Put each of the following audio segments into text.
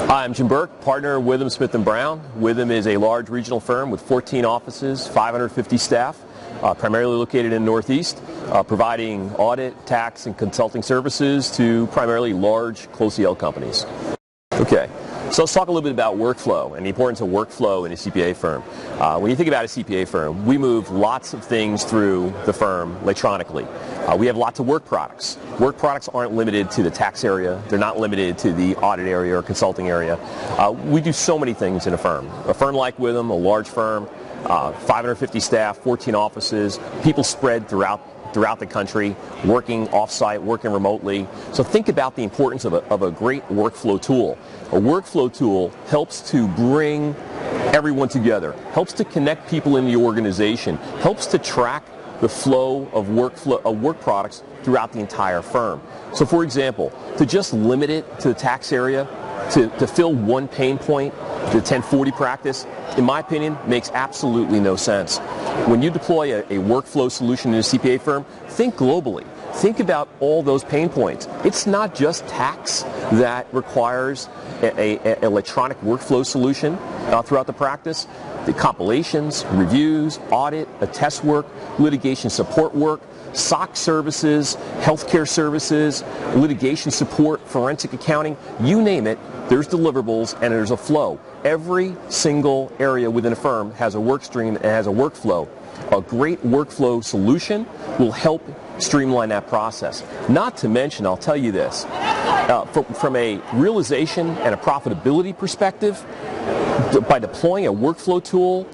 Hi, I'm Jim Bourke, partner with WithumSmith+Brown. Withum is a large regional firm with 14 offices, 550 staff, primarily located in the Northeast, providing audit, tax, and consulting services to primarily large, closely held companies. Okay, so let's talk a little bit about workflow and the importance of workflow in a CPA firm. When you think about a CPA firm, we move lots of things through the firm electronically. We have lots of work products. Work products aren't limited to the tax area. They're not limited to the audit area or consulting area. We do so many things in a firm. A firm like Withum, a large firm, 550 staff, 14 offices, people spread throughout the country, working off-site, working remotely. So think about the importance of a great workflow tool. A workflow tool helps to bring everyone together, helps to connect people in the organization, helps to track the flow of work products throughout the entire firm. So for example, to just limit it to the tax area, to fill one pain point, the 1040 practice, in my opinion, makes absolutely no sense. When you deploy a workflow solution in a CPA firm, think globally. Think about all those pain points. It's not just tax that requires an electronic workflow solution throughout the practice. The compilations, reviews, audit, attest work, litigation support work, SOC services, healthcare services, litigation support, forensic accounting, you name it, there's deliverables and there's a flow. Every single area within a firm has a work stream and has a workflow. A great workflow solution will help streamline that process. Not to mention, I'll tell you this, from a realization and a profitability perspective, by deploying a workflow tool,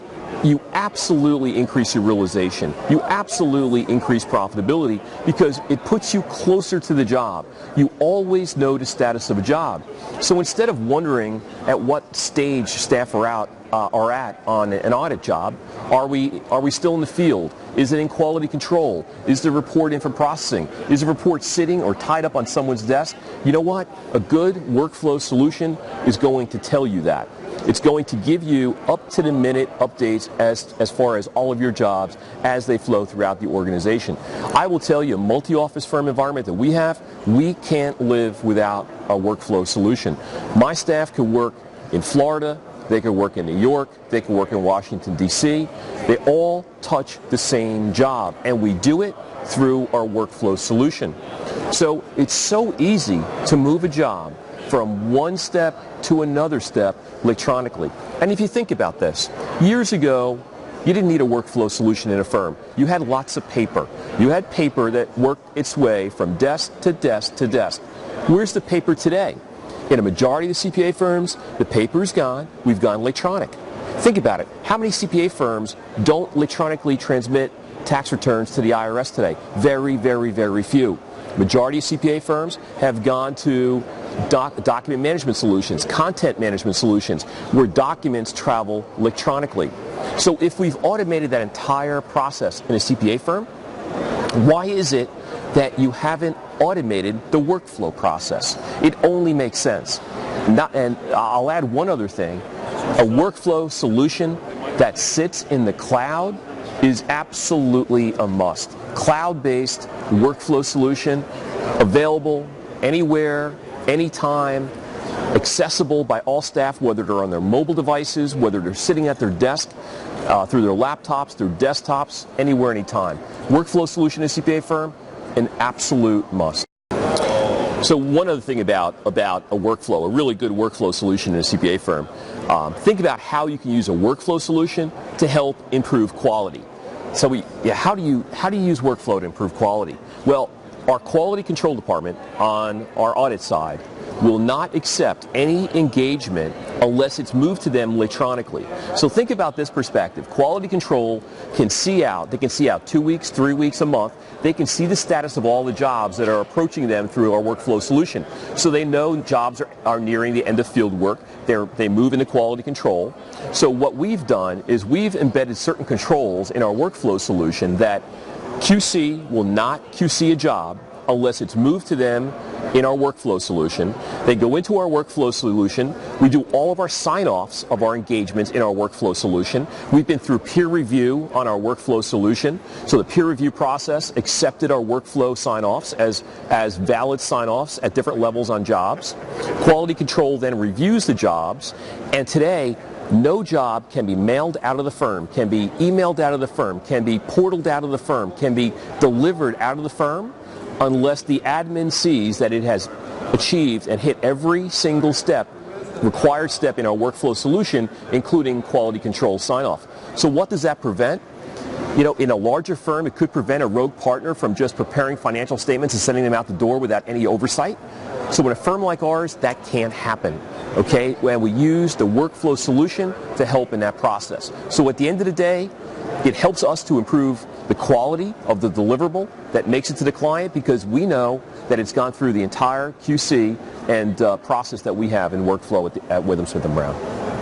you absolutely increase your realization. You absolutely increase profitability because it puts you closer to the job. You always know the status of a job. So instead of wondering at what stage staff are at on an audit job, are we still in the field? Is it in quality control? Is the report in for processing? Is the report sitting or tied up on someone's desk? You know what? A good workflow solution is going to tell you that. It's going to give you up-to-the-minute updates as far as all of your jobs as they flow throughout the organization. I will tell you, a multi-office firm environment that we have, we can't live without a workflow solution. My staff could work in Florida, they could work in New York, they could work in Washington, D.C. They all touch the same job, and we do it through our workflow solution. So it's so easy to move a job from one step to another step electronically. And if you think about this, years ago, you didn't need a workflow solution in a firm. You had lots of paper. You had paper that worked its way from desk to desk to desk. Where's the paper today? In a majority of the CPA firms, the paper is gone. We've gone electronic. Think about it. How many CPA firms don't electronically transmit tax returns to the IRS today? Very, very, very few. Majority of CPA firms have gone to document management solutions, content management solutions, where documents travel electronically. So if we've automated that entire process in a CPA firm, why is it that you haven't automated the workflow process? It only makes sense. And I'll add one other thing. A workflow solution that sits in the cloud is absolutely a must. Cloud-based workflow solution, available anywhere, anytime, accessible by all staff, whether they're on their mobile devices, whether they're sitting at their desk, through their laptops, through desktops, anywhere, anytime. Workflow solution in a CPA firm, an absolute must. So one other thing about a workflow, a really good workflow solution in a CPA firm, think about how you can use a workflow solution to help improve quality. So how do you use workflow to improve quality? Well, our quality control department on our audit side will not accept any engagement unless it's moved to them electronically. So think about this perspective. Quality control can see out. They can see out 2 weeks, 3 weeks, a month. They can see the status of all the jobs that are approaching them through our workflow solution. So they know jobs are nearing the end of field work. They move into quality control. So what we've done is we've embedded certain controls in our workflow solution that QC will not QC a job unless it's moved to them in our workflow solution. They go into our workflow solution. We do all of our sign-offs of our engagements in our workflow solution. We've been through peer review on our workflow solution. So the peer review process accepted our workflow sign-offs as valid sign-offs at different levels on jobs. Quality control then reviews the jobs, and today no job can be mailed out of the firm, can be emailed out of the firm, can be portaled out of the firm, can be delivered out of the firm unless the admin sees that it has achieved and hit every single step, required step in our workflow solution, including quality control sign-off. So what does that prevent? You know, in a larger firm, it could prevent a rogue partner from just preparing financial statements and sending them out the door without any oversight. So in a firm like ours, that can't happen, okay? When we use the workflow solution to help in that process. So at the end of the day, it helps us to improve the quality of the deliverable that makes it to the client, because we know that it's gone through the entire QC and process that we have in workflow at WithumSmith+Brown.